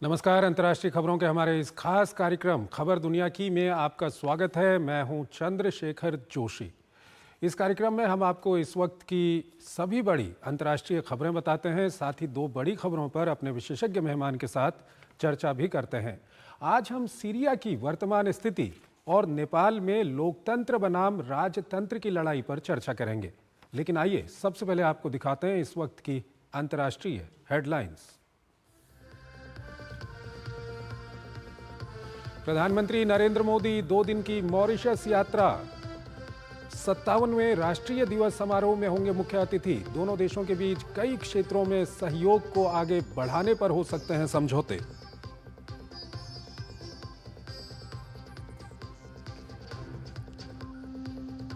नमस्कार। अंतर्राष्ट्रीय खबरों के हमारे इस खास कार्यक्रम खबर दुनिया की में आपका स्वागत है। मैं हूं चंद्रशेखर जोशी। इस कार्यक्रम में हम आपको इस वक्त की सभी बड़ी अंतर्राष्ट्रीय खबरें बताते हैं, साथ ही दो बड़ी खबरों पर अपने विशेषज्ञ मेहमान के साथ चर्चा भी करते हैं। आज हम सीरिया की वर्तमान स्थिति और नेपाल में लोकतंत्र बनाम राजतंत्र की लड़ाई पर चर्चा करेंगे। लेकिन आइए सबसे पहले आपको दिखाते हैं इस वक्त की अंतर्राष्ट्रीय हेडलाइंस। प्रधानमंत्री नरेंद्र मोदी 2 दिन की मॉरिशस यात्रा। 57वें राष्ट्रीय दिवस समारोह में होंगे मुख्य अतिथि। दोनों देशों के बीच कई क्षेत्रों में सहयोग को आगे बढ़ाने पर हो सकते हैं समझौते।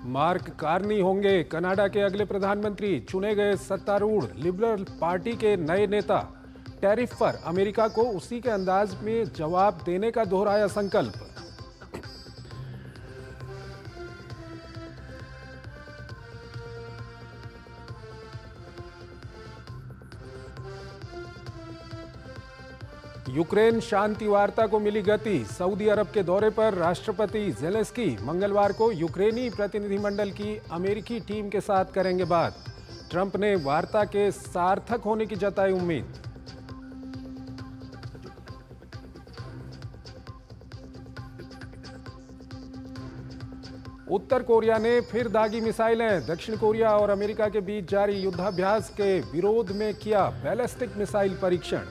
मार्क कार्नी होंगे कनाडा के अगले प्रधानमंत्री। चुने गए सत्तारूढ़ लिबरल पार्टी के नए नेता। टैरिफ पर अमेरिका को उसी के अंदाज में जवाब देने का दोहराया संकल्प। यूक्रेन शांति वार्ता को मिली गति। सऊदी अरब के दौरे पर राष्ट्रपति ज़ेलेंस्की मंगलवार को यूक्रेनी प्रतिनिधिमंडल की अमेरिकी टीम के साथ करेंगे बात। ट्रंप ने वार्ता के सार्थक होने की जताई उम्मीद। उत्तर कोरिया ने फिर दागी मिसाइलें। दक्षिण कोरिया और अमेरिका के बीच जारी युद्धाभ्यास के विरोध में किया बैलिस्टिक मिसाइल परीक्षण।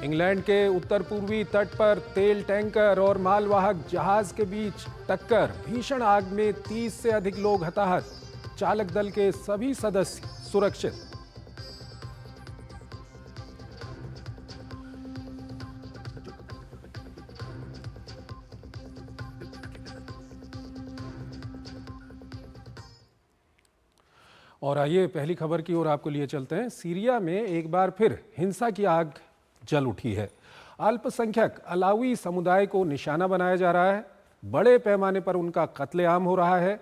इंग्लैंड के उत्तर पूर्वी तट पर तेल टैंकर और मालवाहक जहाज के बीच टक्कर। भीषण आग में 30 से अधिक लोग हताहत। चालक दल के सभी सदस्य सुरक्षित। और आइए पहली खबर की ओर आपको लिए चलते हैं। सीरिया में एक बार फिर हिंसा की आग जल उठी है। अल्पसंख्यक अलावी समुदाय को निशाना बनाया जा रहा है। बड़े पैमाने पर उनका कत्लेआम हो रहा है।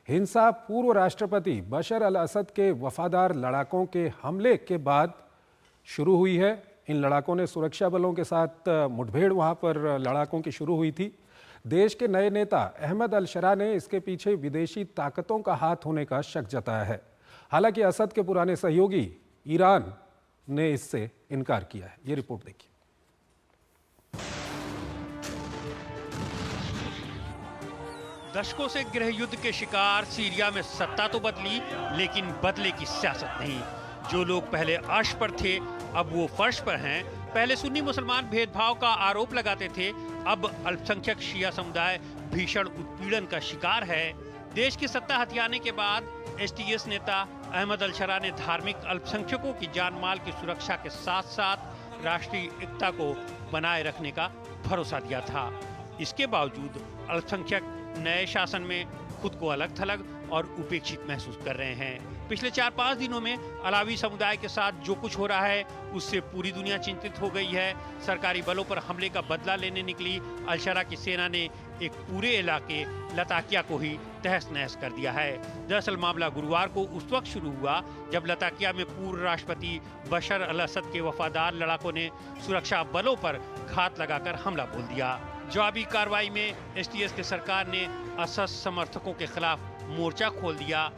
हिंसा पूर्व राष्ट्रपति बशर अल असद के वफादार लड़ाकों के हमले के बाद शुरू हुई है। इन लड़ाकों ने सुरक्षा बलों के साथ मुठभेड़ वहां पर लड़ाकों की शुरू हुई थी। देश के नए नेता अहमद अल शरा ने इसके पीछे विदेशी ताकतों का हाथ होने का शक जताया है। हालांकि असद के पुराने सहयोगी ईरान ने इससे इनकार किया है। ये रिपोर्ट देखिए। दशकों से गृह युद्ध के शिकार सीरिया में सत्ता तो बदली, लेकिन बदले की सियासत नहीं। जो लोग पहले अर्श पर थे अब वो फर्श पर हैं। पहले सुन्नी मुसलमान भेदभाव का आरोप लगाते थे, अब अल्पसंख्यक शिया समुदाय भीषण उत्पीड़न का शिकार है। देश की सत्ता हथियाने के बाद एसटीएस नेता अहमद अल शरा ने धार्मिक अल्पसंख्यकों की जान माल की सुरक्षा के साथ साथ राष्ट्रीय एकता को बनाए रखने का भरोसा दिया था। इसके बावजूद अल्पसंख्यक नए शासन में खुद को अलग थलग और उपेक्षित महसूस कर रहे हैं। पिछले 4-5 दिनों में अलावी समुदाय के साथ जो कुछ हो रहा है उससे पूरी दुनिया चिंतित हो गई है। सरकारी बलों पर हमले का बदला लेने निकली अल शरा की सेना ने एक पूरे इलाके लताकिया को ही तहस नहस कर दिया है। दरअसल मामला गुरुवार को उस वक्त शुरू हुआ जब लताकिया में पूर्व राष्ट्रपति बशर अल असद के वफादार लड़ाकों ने सुरक्षा बलों पर घात लगाकर हमला बोल दिया। जवाबी कार्रवाई में एसटीएस की सरकार ने असद समर्थकों के खिलाफ मोर्चा खोल दिया।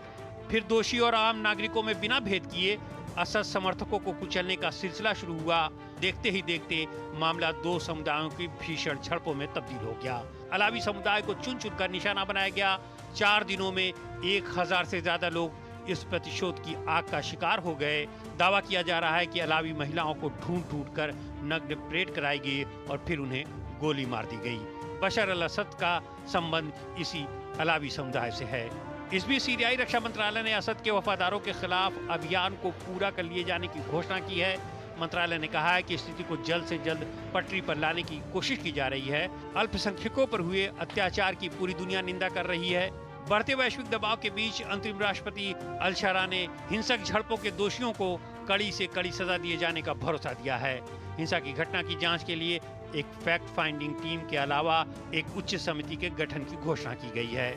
फिर दोषी और आम नागरिकों में बिना भेद किए असद समर्थकों को कुचलने का सिलसिला शुरू हुआ। देखते ही देखते मामला 2 समुदायों की भीषण झड़पों में तब्दील हो गया। अलावी समुदाय को चुन चुन कर निशाना बनाया गया। 4 दिनों में 1000 से ज्यादा लोग इस प्रतिशोध की आग का शिकार हो गए। दावा किया जा रहा है कि अलावी महिलाओं को ढूंढ कर नग्न परेड कराई गई और फिर उन्हें गोली मार दी गई। बशर अल असद का संबंध इसी अलावी समुदाय से है। इस बीच सीरियाई रक्षा मंत्रालय ने असद के वफादारों के खिलाफ अभियान को पूरा कर लिए जाने की घोषणा की है। मंत्रालय ने कहा है कि स्थिति को जल्द से जल्द पटरी पर लाने की कोशिश की जा रही है। अल्पसंख्यकों पर हुए अत्याचार की पूरी दुनिया निंदा कर रही है। बढ़ते वैश्विक दबाव के बीच अंतरिम राष्ट्रपति अल शरा ने हिंसक झड़पों के दोषियों को कड़ी से कड़ी सजा दिए जाने का भरोसा दिया है। हिंसा की घटना की जांच के लिए एक फैक्ट फाइंडिंग टीम के अलावा एक उच्च समिति के गठन की घोषणा की गई है।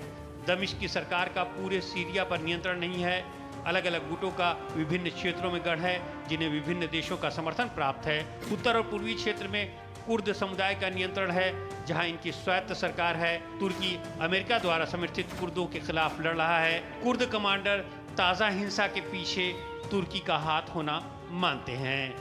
दमिश्क की सरकार का पूरे सीरिया पर नियंत्रण नहीं है। अलग अलग गुटों का विभिन्न क्षेत्रों में गढ़ है, जिन्हें विभिन्न देशों का समर्थन प्राप्त है। उत्तर और पूर्वी क्षेत्र में कुर्द समुदाय का नियंत्रण है, जहां इनकी स्वायत्त सरकार है। तुर्की अमेरिका द्वारा समर्थित कुर्दों के खिलाफ लड़ रहा है। कुर्द कमांडर ताज़ा हिंसा के पीछे तुर्की का हाथ होना मानते हैं।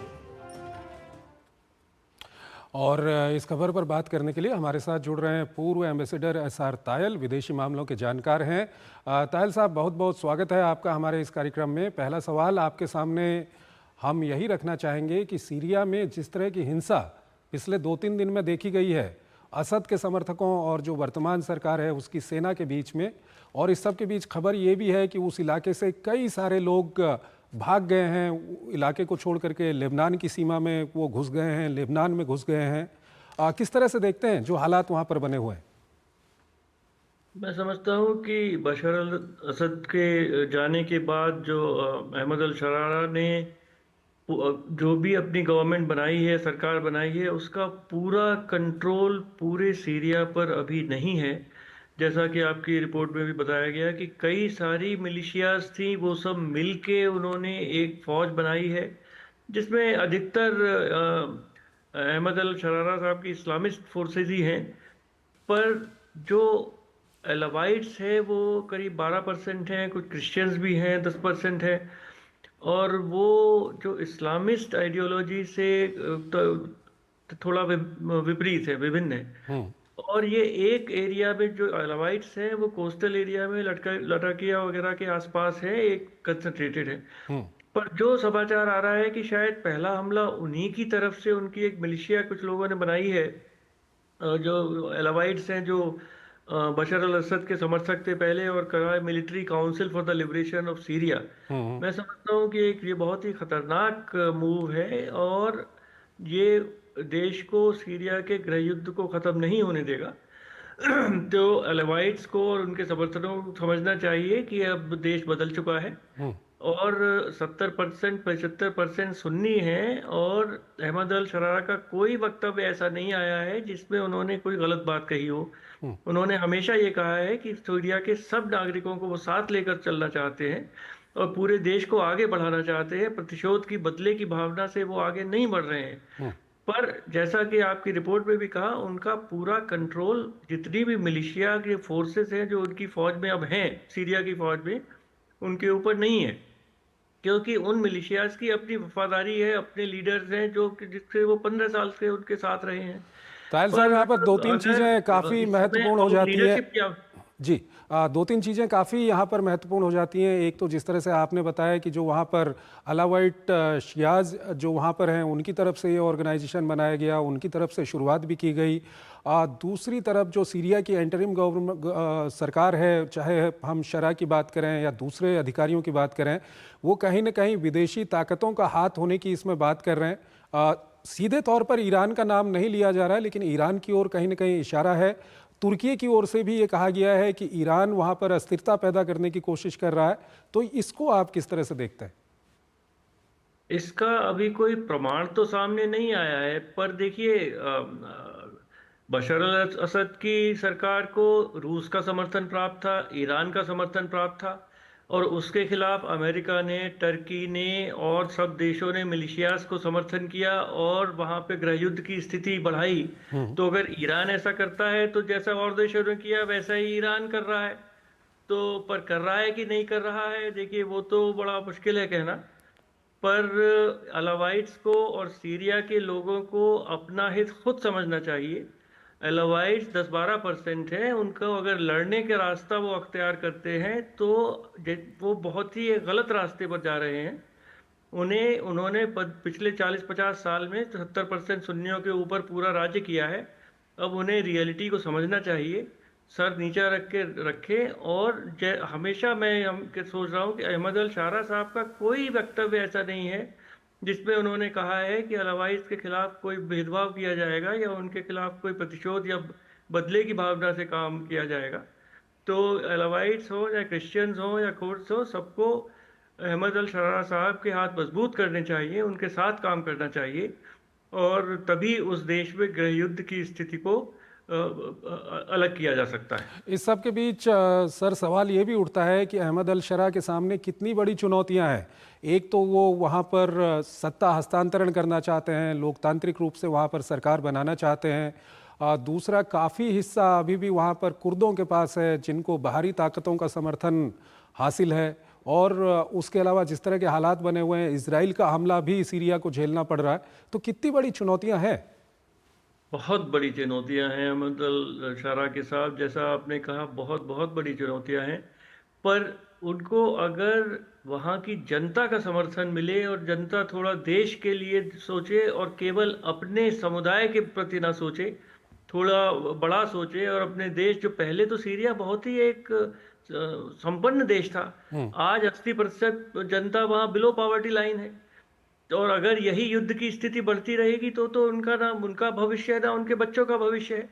और इस खबर पर बात करने के लिए हमारे साथ जुड़ रहे हैं पूर्व एम्बेसडर एसआर तायल, विदेशी मामलों के जानकार हैं। तायल साहब, बहुत बहुत स्वागत है आपका हमारे इस कार्यक्रम में। पहला सवाल आपके सामने हम यही रखना चाहेंगे कि सीरिया में जिस तरह की हिंसा पिछले 2-3 दिन में देखी गई है, असद के समर्थकों और जो वर्तमान सरकार है उसकी सेना के बीच में, और इस सब के बीच खबर ये भी है कि उस इलाके से कई सारे लोग भाग गए हैं, इलाके को छोड़ करके लेबनान की सीमा में वो घुस गए हैं, लेबनान में घुस गए हैं। किस तरह से देखते हैं जो हालात वहाँ पर बने हुए हैं? मैं समझता हूँ कि बशर अल असद के जाने के बाद जो अहमद अल शरारा ने जो भी अपनी गवर्नमेंट बनाई है, सरकार बनाई है, उसका पूरा कंट्रोल पूरे सीरिया पर अभी नहीं है। जैसा कि आपकी रिपोर्ट में भी बताया गया कि कई सारी मिलिशियाज थी, वो सब मिलके उन्होंने एक फौज बनाई है, जिसमें अधिकतर अहमद अल शरारा साहब की इस्लामिस्ट फोर्सेज ही हैं। पर जो एलावाइट्स है वो करीब 12% हैं, कुछ क्रिश्चियंस भी हैं 10% है, और वो जो इस्लामिस्ट आइडियोलॉजी से थोड़ा विपरीत है, विभिन्न है। और ये एक एरिया में जो अलावाइट्स हैं वो कोस्टल एरिया में लटाकिया वगैरह के आसपास है, एक कंसंट्रेटेड है। पर जो समाचार आ रहा है कि शायद पहला हमला उन्हीं की तरफ से, उनकी एक मिलिशिया कुछ लोगों ने बनाई है, जो अलावाइट्स हैं, जो बशर अल असद के समर्थक थे पहले, और कहा military council for the liberation of Syria. मैं समझता हूँ कि ये बहुत ही खतरनाक मूव है, और ये देश को, सीरिया के गृह युद्ध को खत्म नहीं होने देगा। तो अलावाइट्स को और उनके समर्थकों को समझना चाहिए कि अब देश बदल चुका है, और 70% 75% सुन्नी हैं, और अहमद अल शरारा का कोई वक्तव्य ऐसा नहीं आया है जिसमें उन्होंने कोई गलत बात कही हो। उन्होंने हमेशा ये कहा है कि सीरिया के सब नागरिकों को वो साथ लेकर चलना चाहते हैं और पूरे देश को आगे बढ़ाना चाहते हैं। प्रतिशोध की, बदले की भावना से वो आगे नहीं बढ़ रहे हैं। पर जैसा कि आपकी रिपोर्ट में भी कहा, उनका पूरा कंट्रोल जितनी भी मिलिशिया के फोर्सेस हैं जो उनकी फौज में अब हैं, सीरिया की फौज में, उनके ऊपर नहीं है, क्योंकि उन मिलिशियाज की अपनी वफादारी है, अपने लीडर्स हैं जो जिससे वो 15 साल से उनके साथ रहे हैं। तायल साहब, यहाँ पर 2-3 चीज़ें काफ़ी महत्वपूर्ण हो जाती है जी। 2-3 चीज़ें काफ़ी यहाँ पर महत्वपूर्ण हो जाती हैं। एक तो जिस तरह से आपने बताया कि जो वहाँ पर अलावाइट शियाज जो वहाँ पर हैं, उनकी तरफ से ये ऑर्गेनाइजेशन बनाया गया, उनकी तरफ से शुरुआत भी की गई। दूसरी तरफ जो सीरिया की एंटरिम गवर्नमेंट सरकार है, चाहे हम शरा की बात करें या दूसरे अधिकारियों की बात करें, वो कहीं ना कहीं विदेशी ताकतों का हाथ होने की इसमें बात कर रहे हैं। सीधे तौर पर ईरान का नाम नहीं लिया जा रहा है, लेकिन ईरान की ओर कहीं ना कहीं इशारा है। तुर्की की ओर से भी ये कहा गया है कि ईरान वहाँ पर अस्थिरता पैदा करने की कोशिश कर रहा है। तो इसको आप किस तरह से देखते हैं? इसका अभी कोई प्रमाण तो सामने नहीं आया है, पर देखिए, बशर अल असद की सरकार को रूस का समर्थन प्राप्त था, ईरान का समर्थन प्राप्त था, और उसके खिलाफ अमेरिका ने, टर्की ने और सब देशों ने मिलिशियाज को समर्थन किया और वहां पे गृह युद्ध की स्थिति बढ़ाई। तो अगर ईरान ऐसा करता है तो जैसा और देशों ने किया वैसा ही ईरान कर रहा है। तो पर कर रहा है कि नहीं कर रहा है, देखिए वो तो बड़ा मुश्किल है कहना। पर अलावाइट्स को और सीरिया के लोगों को अपना हित खुद समझना चाहिए। अलावाइट्स 10-12% है, उनको अगर लड़ने के रास्ता वो अख्तियार करते हैं तो वो बहुत ही गलत रास्ते पर जा रहे हैं। उन्होंने पिछले 40-50 साल में 70% सुन्नियों के ऊपर पूरा राज्य किया है। अब उन्हें रियलिटी को समझना चाहिए, सर नीचा रखे। और हमेशा मैं सोच रहा हूँ कि अहमद अल शारा साहब का कोई वक्तव्य ऐसा नहीं है जिसमें उन्होंने कहा है कि अलावाइट्स के खिलाफ कोई भेदभाव किया जाएगा या उनके खिलाफ कोई प्रतिशोध या बदले की भावना से काम किया जाएगा। तो अलावाइट्स हो या क्रिश्चियंस हो या कुर्द्स हो, सबको अहमद अल शरारा साहब के हाथ मजबूत करने चाहिए, उनके साथ काम करना चाहिए, और तभी उस देश में गृह युद्ध की स्थिति को अलग किया जा सकता है। इस सब के बीच सर सवाल ये भी उठता है कि अहमद अल शरा के सामने कितनी बड़ी चुनौतियां हैं। एक तो वो वहाँ पर सत्ता हस्तांतरण करना चाहते हैं, लोकतांत्रिक रूप से वहाँ पर सरकार बनाना चाहते हैं। दूसरा, काफ़ी हिस्सा अभी भी वहाँ पर कुर्दों के पास है जिनको बाहरी ताकतों का समर्थन हासिल है। और उसके अलावा जिस तरह के हालात बने हुए हैं, इजराइल का हमला भी सीरिया को झेलना पड़ रहा है। तो कितनी बड़ी चुनौतियां हैं? बहुत बड़ी चुनौतियां हैं अहमद अल शरा के साथ, जैसा आपने कहा, बहुत बहुत बड़ी चुनौतियां हैं। पर उनको अगर वहाँ की जनता का समर्थन मिले और जनता थोड़ा देश के लिए सोचे और केवल अपने समुदाय के प्रति ना सोचे, थोड़ा बड़ा सोचे और अपने देश, जो पहले तो सीरिया बहुत ही एक संपन्न देश था, आज 80% जनता वहाँ बिलो पॉवर्टी लाइन है। और अगर यही युद्ध की स्थिति बढ़ती रहेगी तो उनका ना उनका भविष्य है ना उनके बच्चों का भविष्य है।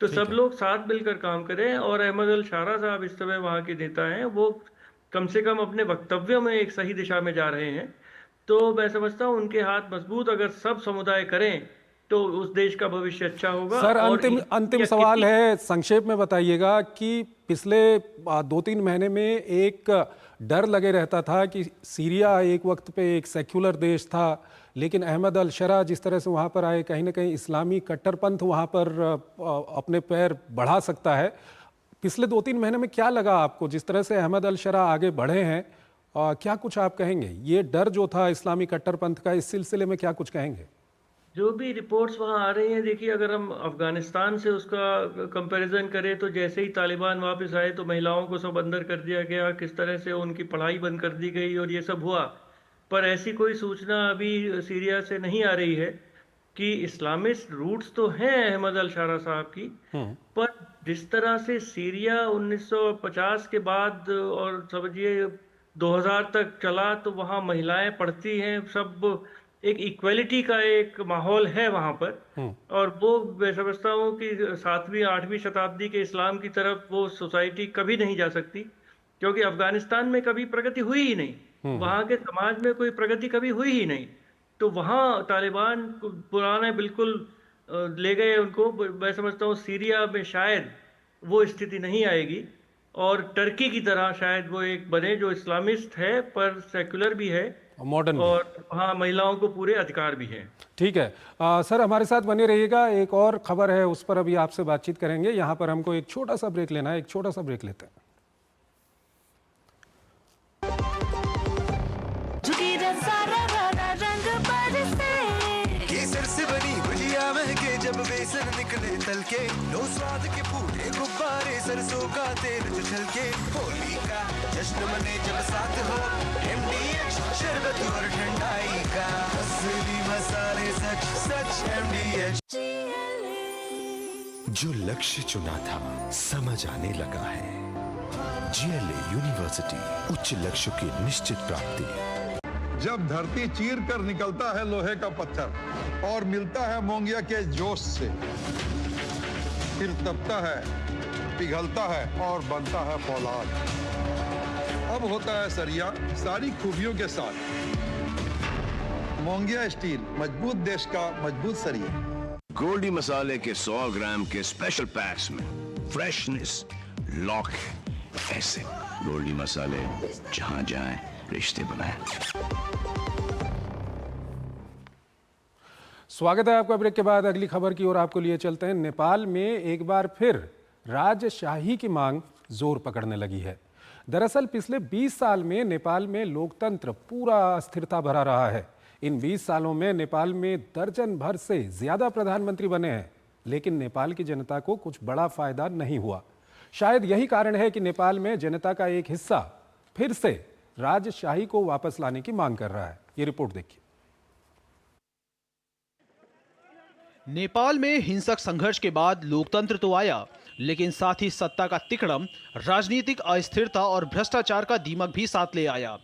तो सब लोग साथ मिलकर काम करें। और अहमद अल शारा साहब इस समय वहाँ के नेता हैं, वो कम से कम अपने वक्तव्यों में एक सही दिशा में जा रहे हैं। तो मैं समझता हूँ उनके हाथ मजबूत अगर सब समुदाय करें तो उस देश का भविष्य अच्छा होगा। सर, और अंतिम सवाल है, संक्षेप में बताइएगा कि पिछले 2-3 महीने में एक डर लगे रहता था कि सीरिया एक वक्त पे एक सेक्युलर देश था, लेकिन अहमद अल शरा जिस तरह से वहाँ पर आए, कहीं ना कहीं इस्लामी कट्टरपंथ वहाँ पर अपने पैर बढ़ा सकता है। पिछले 2-3 महीने में क्या लगा आपको, जिस तरह से अहमद अल शरा आगे बढ़े हैं? क्या कुछ आप कहेंगे? ये डर जो था इस्लामी कट्टरपंथ का, इस सिलसिले में क्या कुछ कहेंगे? जो भी रिपोर्ट्स वहाँ आ रही हैं, देखिए, अगर हम अफगानिस्तान से उसका कंपैरिजन करें तो जैसे ही तालिबान वापस आए तो महिलाओं को सब अंदर कर दिया गया, किस तरह से उनकी पढ़ाई बंद कर दी गई और ये सब हुआ। पर ऐसी कोई सूचना अभी सीरिया से नहीं आ रही है कि इस्लामिस्ट रूट्स तो हैं अहमद अल शारा साहब की, पर जिस तरह से सीरिया 1950 के बाद और समझिए 2000 तक चला, तो वहाँ महिलाएं पढ़ती हैं, सब एक इक्वलिटी का एक माहौल है वहाँ पर। और वो मैं समझता हूँ कि 7वीं-8वीं शताब्दी के इस्लाम की तरफ वो सोसाइटी कभी नहीं जा सकती, क्योंकि अफगानिस्तान में कभी प्रगति हुई ही नहीं, वहाँ के समाज में कोई प्रगति कभी हुई ही नहीं। तो वहाँ तालिबान पुराने बिल्कुल ले गए उनको। मैं समझता हूँ सीरिया में शायद वो स्थिति नहीं आएगी और टर्की की तरह शायद वो एक बने जो इस्लामिस्ट है पर सेक्युलर भी है, मॉडर्न, और हाँ, महिलाओं को पूरे अधिकार भी हैं। ठीक है। सर, हमारे साथ बने रहिएगा, एक और खबर है उस पर अभी आपसे बातचीत करेंगे। यहाँ पर हमको एक छोटा सा ब्रेक लेना है, एक छोटा सा ब्रेक लेते हैं। केसर से बनी भुजिया महके जब बेसन निकले तल के, लो स्वाद के फूटे गुब्बारे, सरसों का तेल जो छलके, होली का जश्न मने जब साथ हो, MDH शरबत और ठंडाई का, असली मसाले सच सच MDH। जो लक्ष्य चुना था समझ आने लगा है। GLA यूनिवर्सिटी, उच्च लक्ष्य की निश्चित प्राप्ति। जब धरती चीर कर निकलता है लोहे का पत्थर और मिलता है मोंगिया के जोश से, फिर तपता है, पिघलता है और बनता है फौलाद। अब होता है सरिया सारी खूबियों के साथ। मोंगिया स्टील, मजबूत देश का मजबूत सरिया। गोल्डी मसाले के 100 ग्राम के स्पेशल पैक्स में फ्रेशनेस लॉक है। ऐसे गोल्डी मसाले जहां जाएं रिश्ते बनाएं। स्वागत है आपका ब्रेक के बाद। अगली खबर की ओर आपको लिए चलते हैं। नेपाल में एक बार फिर राजशाही की मांग जोर पकड़ने लगी है। दरअसल पिछले 20 साल में नेपाल में लोकतंत्र पूरा अस्थिरता भरा रहा है। इन 20 सालों में नेपाल में दर्जन भर से ज्यादा प्रधानमंत्री बने हैं, लेकिन नेपाल की जनता को कुछ बड़ा फायदा नहीं हुआ। शायद यही कारण है कि नेपाल में जनता का एक हिस्सा फिर से राजशाही को वापस लाने की मांग कर रहा है। ये रिपोर्ट देखिए। नेपाल में हिंसक संघर्ष के बाद लोकतंत्र तो आया, लेकिन साथ ही सत्ता का तिकड़म, राजनीतिक अस्थिरता और भ्रष्टाचार का दीमक भी साथ ले आया।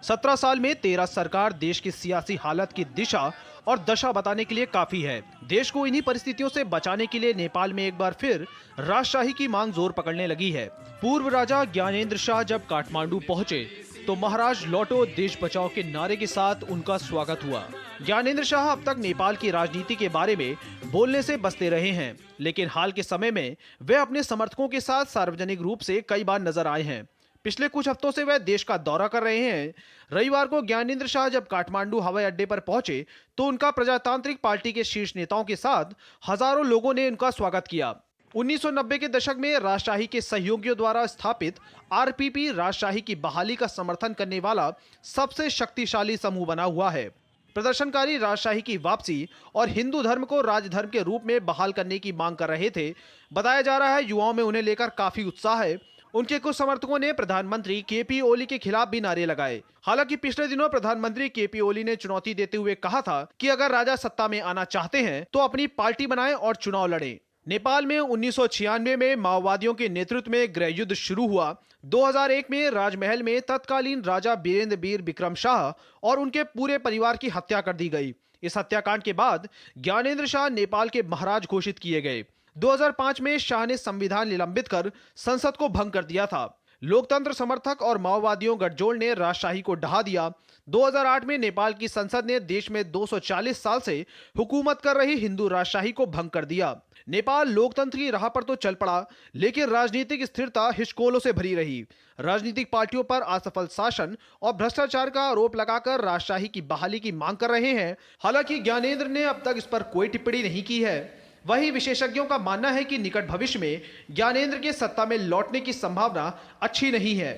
17 साल में 13 सरकार देश की सियासी हालत की दिशा और दशा बताने के लिए काफी है। देश को इन्हीं परिस्थितियों से बचाने के लिए नेपाल में एक बार फिर राजशाही की मांग जोर पकड़ने लगी है। पूर्व राजा ज्ञानेन्द्र शाह जब काठमांडू पहुंचे तो महाराज लौटो देश बचाओ के नारे के साथ उनका स्वागत हुआ। ज्ञानेंद्र शाह अब तक नेपाल की राजनीति के बारे में बोलने से बचते रहे हैं, लेकिन हाल के समय में वे अपने समर्थकों के साथ सार्वजनिक रूप से कई बार नजर आए हैं। पिछले कुछ हफ्तों से वह देश का दौरा कर रहे हैं। रविवार को ज्ञानेंद्र शाह जब काठमांडू हवाई अड्डे पर पहुंचे तो उनका प्रजातांत्रिक पार्टी के शीर्ष नेताओं के साथ हजारों लोगों ने उनका स्वागत किया। 1990 के दशक में राजशाही के सहयोगियों द्वारा स्थापित आरपीपी राजशाही की बहाली का समर्थन करने वाला सबसे शक्तिशाली समूह बना हुआ है। प्रदर्शनकारी राजशाही की वापसी और हिंदू धर्म को राजधर्म के रूप में बहाल करने की मांग कर रहे थे। बताया जा रहा है युवाओं में उन्हें लेकर काफी उत्साह है। उनके कुछ समर्थकों ने प्रधानमंत्री केपी ओली के खिलाफ भी नारे लगाए। हालांकि पिछले दिनों प्रधानमंत्री केपी ओली ने चुनौती देते हुए कहा था कि अगर राजा सत्ता में आना चाहते हैं तो अपनी पार्टी बनाएं और चुनाव लड़ें। नेपाल में 1996 में माओवादियों के नेतृत्व में गृह युद्ध शुरू हुआ। 2001 में राजमहल में तत्कालीन राजा बीरेंद्र वीर विक्रम शाह और उनके पूरे परिवार की हत्या कर दी गई। इस हत्याकांड के बाद ज्ञानेंद्र शाह नेपाल के महाराज घोषित किए गए। 2005 में शाह ने संविधान निलंबित कर संसद को भंग कर दिया था। लोकतंत्र समर्थक और माओवादियों गठजोड़ ने राजशाही को ढहा दिया। 2008 में नेपाल की संसद ने देश में 240 साल से हुकूमत कर रही हिंदू राजशाही को भंग कर दिया। नेपाल लोकतंत्र की राह पर तो चल पड़ा, लेकिन राजनीतिक स्थिरता हिचकोलों से भरी रही। राजनीतिक पार्टियों पर असफल शासन और भ्रष्टाचार का आरोप लगाकर राजशाही की बहाली की मांग कर रहे हैं। हालांकि ज्ञानेंद्र ने अब तक इस पर कोई टिप्पणी नहीं की है। वहीं विशेषज्ञों का मानना है कि निकट भविष्य में ज्ञानेंद्र के सत्ता में लौटने की संभावना अच्छी नहीं है।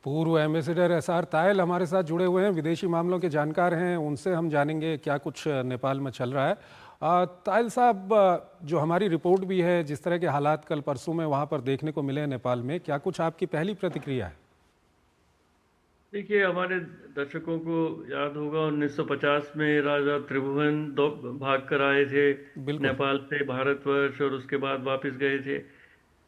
पूर्व एम्बेसडर एसआर तायल हमारे साथ जुड़े हुए हैं, विदेशी मामलों के जानकार हैं। उनसे हम जानेंगे क्या कुछ नेपाल में चल रहा है। तायल साहब, जो हमारी रिपोर्ट भी है, जिस तरह के हालात कल परसों में वहां पर देखने को मिले नेपाल में, क्या कुछ आपकी पहली प्रतिक्रिया है? देखिए, हमारे दर्शकों को याद होगा 1950 में राजा त्रिभुवन भाग कर आए थे नेपाल से भारतवर्ष और उसके बाद वापस गए थे।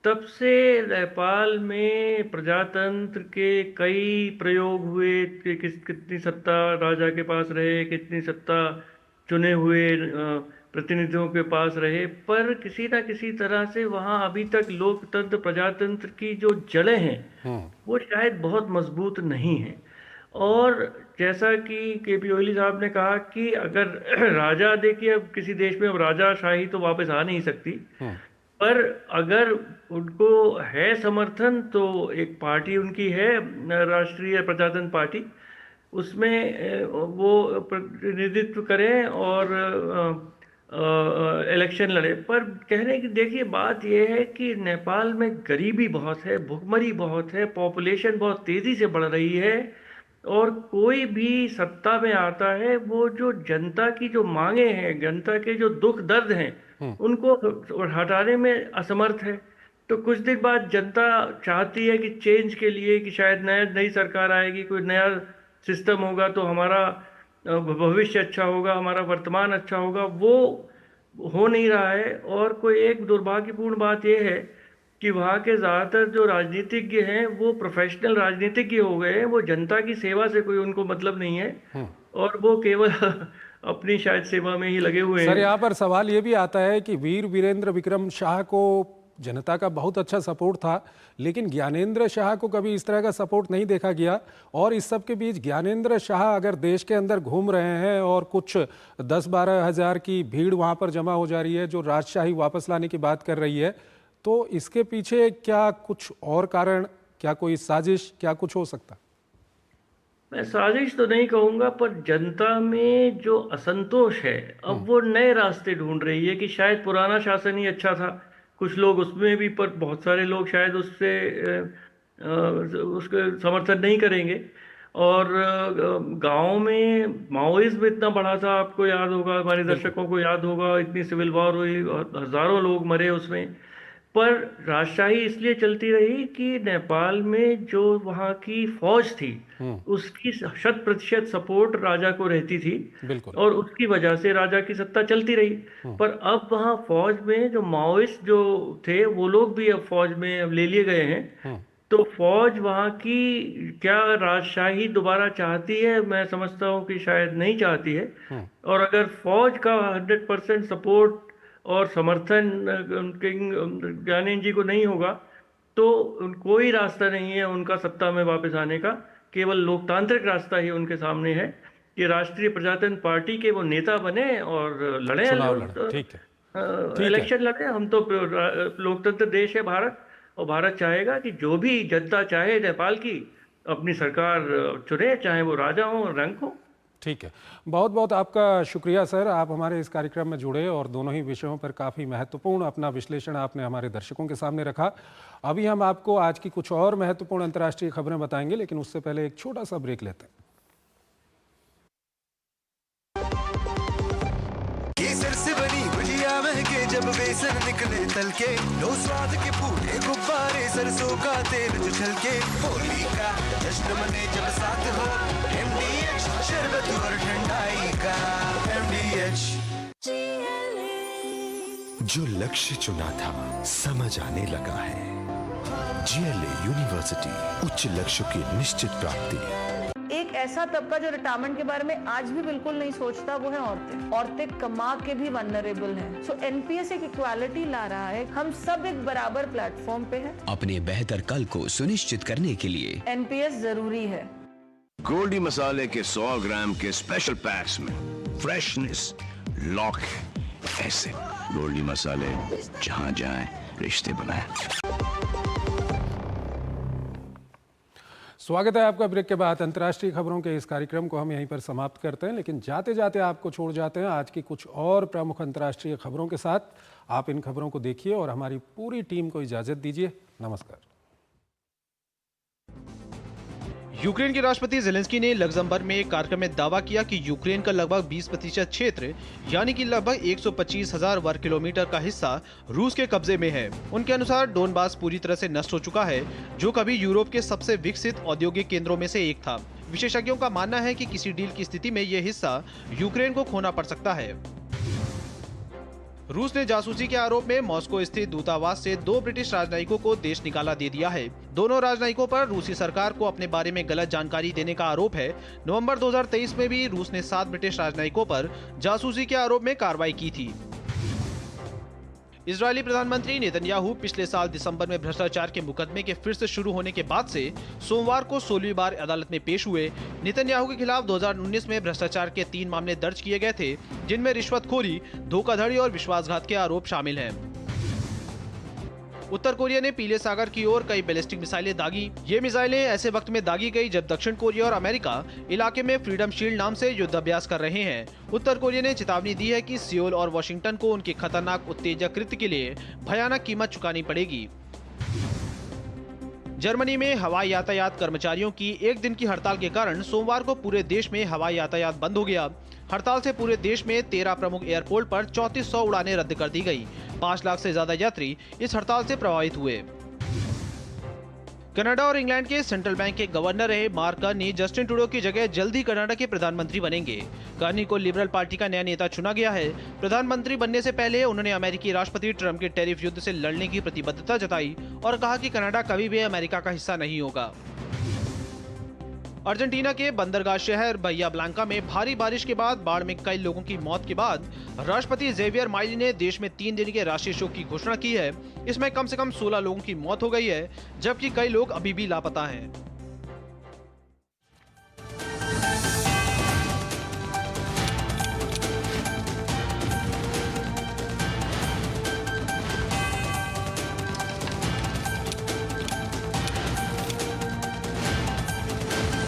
तब से नेपाल में प्रजातंत्र के कई प्रयोग हुए कि कितनी सत्ता राजा के पास रहे, कितनी सत्ता चुने हुए प्रतिनिधियों के पास रहे, पर किसी ना किसी तरह से वहाँ अभी तक लोकतंत्र प्रजातंत्र की जो जड़ें हैं वो शायद बहुत मजबूत नहीं है। और जैसा कि केपी ओली साहब ने कहा कि अगर राजा, देखिए अब किसी देश में अब राजाशाही तो वापस आ नहीं सकती, पर अगर उनको है समर्थन तो एक पार्टी उनकी है, राष्ट्रीय प्रजातंत्र पार्टी, उसमें वो प्रतिनिधित्व करें और इलेक्शन लड़े। पर कहने की देखिए बात यह है कि नेपाल में गरीबी बहुत है, भुखमरी बहुत है, पॉपुलेशन बहुत तेज़ी से बढ़ रही है, और कोई भी सत्ता में आता है वो जो जनता की जो मांगे हैं, जनता के जो दुख दर्द हैं, उनको हटाने में असमर्थ है। तो कुछ दिन बाद जनता चाहती है कि चेंज के लिए, कि शायद नई सरकार आएगी, कोई नया सिस्टम होगा तो हमारा भविष्य अच्छा होगा, हमारा वर्तमान अच्छा होगा। वो हो नहीं रहा है। और कोई एक दुर्भाग्यपूर्ण बात यह है कि वहाँ के ज़्यादातर जो राजनीतिज्ञ हैं वो प्रोफेशनल राजनीतिज्ञ हो गए हैं। वो जनता की सेवा से कोई उनको मतलब नहीं है और वो केवल अपनी शायद सेवा में ही लगे हुए हैं। सर, यहाँ पर सवाल ये भी आता है कि वीर वीरेंद्र विक्रम शाह को जनता का बहुत अच्छा सपोर्ट था, लेकिन ज्ञानेंद्र शाह को कभी इस तरह का सपोर्ट नहीं देखा गया। और इस सब के बीच ज्ञानेंद्र शाह अगर देश के अंदर घूम रहे हैं और कुछ 10-12 हज़ार की भीड़ वहाँ पर जमा हो जा रही है जो राजशाही वापस लाने की बात कर रही है, तो इसके पीछे क्या कुछ और कारण, क्या कोई साजिश, क्या कुछ हो सकता? मैं साजिश तो नहीं कहूँगा, पर जनता में जो असंतोष है अब वो नए रास्ते ढूंढ रही है कि शायद पुराना शासन ही अच्छा था। कुछ लोग उसमें भी, पर बहुत सारे लोग शायद उसके समर्थन नहीं करेंगे। और गांव में माओइज्म इतना बढ़ा था, आपको याद होगा, हमारे दर्शकों को याद होगा, इतनी सिविल वॉर हुई, हजारों लोग मरे उसमें। पर राजशाही इसलिए चलती रही कि नेपाल में जो वहाँ की फौज थी उसकी 100% सपोर्ट राजा को रहती थी और उसकी वजह से राजा की सत्ता चलती रही। पर अब वहाँ फौज में जो माओइस्ट जो थे वो लोग भी अब फौज में अब ले लिए गए हैं। तो फौज वहाँ की क्या राजशाही दोबारा चाहती है? मैं समझता हूँ कि शायद नहीं चाहती है। और अगर फौज का 100% सपोर्ट और समर्थन ज्ञानेंद्र जी को नहीं होगा तो कोई रास्ता नहीं है उनका सत्ता में वापस आने का। केवल लोकतांत्रिक रास्ता ही उनके सामने है कि राष्ट्रीय प्रजातंत्र पार्टी के वो नेता बने और लड़े चुनाव लड़े। ठीक है, इलेक्शन लड़े। हम तो लोकतंत्र देश है भारत, और भारत चाहेगा कि जो भी जनता चाहे नेपाल की अपनी सरकार चुने, चाहे वो राजा हो रंक हो। ठीक है, बहुत बहुत आपका शुक्रिया सर, आप हमारे इस कार्यक्रम में जुड़े और दोनों ही विषयों पर काफ़ी महत्वपूर्ण अपना विश्लेषण आपने हमारे दर्शकों के सामने रखा। अभी हम आपको आज की कुछ और महत्वपूर्ण अंतर्राष्ट्रीय खबरें बताएंगे, लेकिन उससे पहले एक छोटा सा ब्रेक लेते हैं। केसर से बनी भुजिया महके जब बेसन निकले तल के, लो स्वाद के फूटे गुब्बारे सरसों का तेल जो छलके, होली का जश्न मने जब साथ हो MDH शरबत और ठंडाई का MDH। जो लक्ष्य चुना था समझ आने लगा है। GLA यूनिवर्सिटी, उच्च लक्ष्य की निश्चित प्राप्ति। एक ऐसा तबका जो रिटायरमेंट के बारे में आज भी बिल्कुल नहीं सोचता, वो है औरतें। औरतें कमा के भी वल्नरेबल हैं। सो NPS एक इक्वालिटी ला रहा है, हम सब एक बराबर प्लेटफॉर्म पे हैं। अपने बेहतर कल को सुनिश्चित करने के लिए NPS जरूरी है। गोल्डी मसाले के 100 ग्राम के स्पेशल पैक्स में फ्रेशनेस, लॉक, ऐसे गोल्डी मसाले जहां जाएं रिश्ते बनाएं। स्वागत है आपका ब्रेक के बाद। अंतर्राष्ट्रीय खबरों के इस कार्यक्रम को हम यहीं पर समाप्त करते हैं, लेकिन जाते जाते आपको छोड़ जाते हैं आज की कुछ और प्रमुख अंतर्राष्ट्रीय खबरों के साथ। आप इन खबरों को देखिए और हमारी पूरी टीम को इजाजत दीजिए। नमस्कार। यूक्रेन के राष्ट्रपति जेलेंस्की ने लग्जमबर्ग में एक कार्यक्रम में दावा किया कि यूक्रेन का लगभग 20% क्षेत्र यानी कि लगभग 125,000 वर्ग किलोमीटर का हिस्सा रूस के कब्जे में है। उनके अनुसार डोनबास पूरी तरह से नष्ट हो चुका है, जो कभी यूरोप के सबसे विकसित औद्योगिक केंद्रों में से एक था। विशेषज्ञों का मानना है कि किसी डील की स्थिति में यह हिस्सा यूक्रेन को खोना पड़ सकता है। रूस ने जासूसी के आरोप में मॉस्को स्थित दूतावास से 2 ब्रिटिश राजनयिकों को देश निकाला दे दिया है। दोनों राजनयिकों पर रूसी सरकार को अपने बारे में गलत जानकारी देने का आरोप है। नवंबर 2023 में भी रूस ने 7 ब्रिटिश राजनयिकों पर जासूसी के आरोप में कार्रवाई की थी। इजरायली प्रधानमंत्री नेतन्याहू पिछले साल दिसंबर में भ्रष्टाचार के मुकदमे के फिर से शुरू होने के बाद से सोमवार को 16वीं बार अदालत में पेश हुए। नेतन्याहू के खिलाफ 2019 में भ्रष्टाचार के 3 मामले दर्ज किए गए थे, जिनमें रिश्वतखोरी, धोखाधड़ी और विश्वासघात के आरोप शामिल हैं। उत्तर कोरिया ने पीले सागर की ओर कई बैलिस्टिक मिसाइलें दागी। ये मिसाइलें ऐसे वक्त में दागी गई जब दक्षिण कोरिया और अमेरिका इलाके में फ्रीडम शील्ड नाम से युद्धाभ्यास कर रहे हैं। उत्तर कोरिया ने चेतावनी दी है कि सियोल और वॉशिंगटन को उनके खतरनाक उत्तेजक कृत्य के लिए भयानक कीमत चुकानी पड़ेगी। जर्मनी में हवाई यातायात कर्मचारियों की 1 दिन की हड़ताल के कारण सोमवार को पूरे देश में हवाई यातायात बंद हो गया। हड़ताल से पूरे देश में 13 प्रमुख एयरपोर्ट पर 3400 उड़ानें रद्द कर दी गई। 5 लाख से ज्यादा यात्री इस हड़ताल से प्रभावित हुए। कनाडा और इंग्लैंड के सेंट्रल बैंक के गवर्नर रहे मार्क कार्नी जस्टिन ट्रूडो की जगह जल्द ही कनाडा के प्रधानमंत्री बनेंगे। कार्नी को लिबरल पार्टी का नया नेता चुना गया है। प्रधानमंत्री बनने से पहले उन्होंने अमेरिकी राष्ट्रपति ट्रंप के टैरिफ युद्ध से लड़ने की प्रतिबद्धता जताई और कहा कि कनाडा कभी भी अमेरिका का हिस्सा नहीं होगा। अर्जेंटीना के बंदरगाह शहर bahia Blanca में भारी बारिश के बाद बाढ़ में कई लोगों की मौत के बाद राष्ट्रपति जेवियर माइली ने देश में 3 दिन के राष्ट्रीय शोक की घोषणा की है। इसमें कम से कम 16 लोगों की मौत हो गई है, जबकि कई लोग अभी भी लापता हैं।